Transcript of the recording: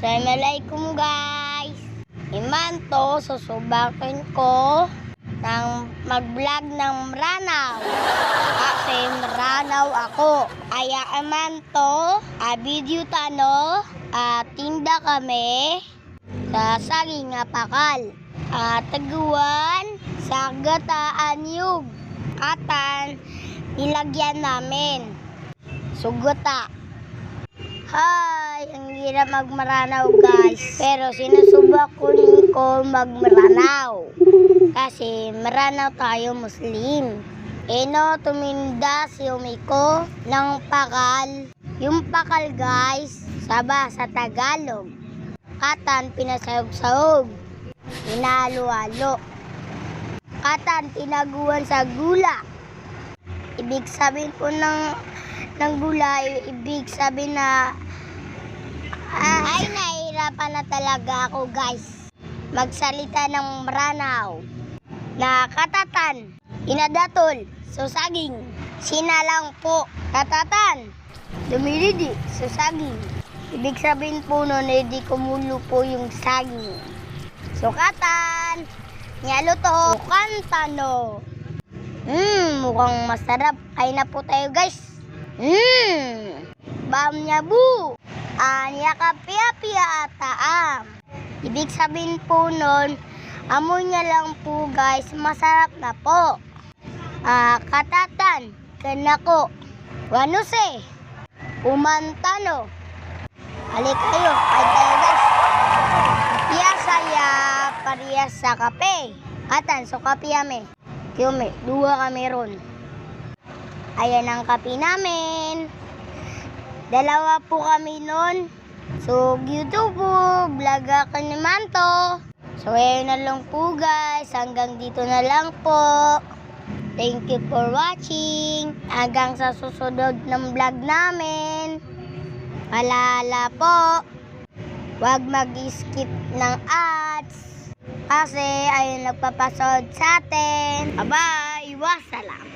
Assalamualaikum guys! Iman to, susubakin ko ng mag-vlog ng Maranaw. Kasi Maranaw ako. Kaya iman to, video tano, tinda kami sa saging nga pakal. Taguan sa gataan yung katan nilagyan namin. Sugota. Hi! Ang hirap magmaranaw guys. Pero sinusubak ko magmaranaw. Kasi maranaw tayo Muslim. Tuminda si Umiko ng pakal. Yung pakal guys, saba sa Tagalog. Katan pinasahog-sahog. Hinalo-halo. Katan tinaguan sa gula. Ibig sabihin po ng gulay, ibig sabihin na ay nahihirapan na talaga ako guys magsalita ng Maranaw. Na katatan, inadatol, saging, sinalang po, katatan, dumilidi, saging. Ibig sabihin po nun, hindi kumulo po yung saging. Sukatan, nyaluto, kantano. Mukhang masarap. Kain na po tayo guys. Bam niya bu. Anya kapia-pia ataam. Ibig sabihin po nun, amoy niya lang po guys, masarap na po. Katatan, kanako. Wanuse, umantano. Halik kayo, kain tayo guys. Saya parehas sa kape. Katan, so kape ame. Kiyome, 2 kami ron. Ayan ang kape namin. 2 po kami nun. So, YouTube po, vlog ako naman to. So, ayun na lang po guys. Hanggang dito na lang po. Thank you for watching. Hanggang sa susunod ng vlog namin. Paalala po, huwag mag-skip ng ads. Kasi ayun nagpapasod sa atin. Bye-bye. Wassalam.